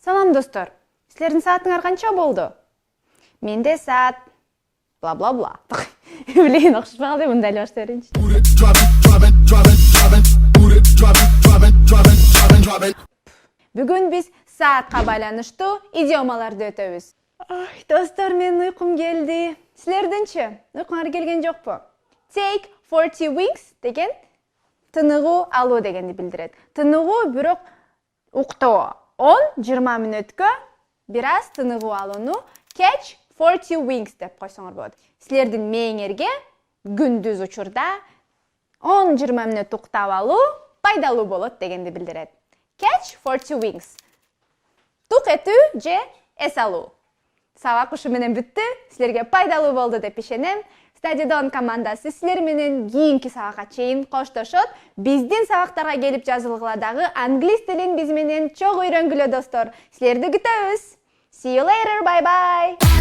Салам достор. Силердин саатыңар канча болду? Менде саат бла-бла-бла. Билейин окшошпаган деп мындай эле баштай берейинчи. Бүгүн биз саатка байланыштуу идиомаларды өтөбүз. Ой, достор, менин уйкум келди. Силердинчи? Уйкуңар келген жокпу? Take 40 winks деген тыныгуу алуу дегенди билдирет. Тыныгуу бирок уктоо. 10-20 мүнөткө бир аз тыныгуу алууну catch 40 winks деп койсоңор болот. Силердин мээңерге күндүз учурда 10-20 мүнөт уктап алуу пайдалуу болот дегенди билдирет. Catch 40 winks. Тук этүү же эс алуу. Сабак ушу менен бүттү. Силерге пайдалуу болду деп ишенем. Study.com командасы силер менен кийинки сабакка чейин коштошот. Биздин сабактарга келип жазылгыла дагы англис тилин биз менен чогуу үйрөнгүлө достор. Силерди күтөбүз. See you later. Bye bye.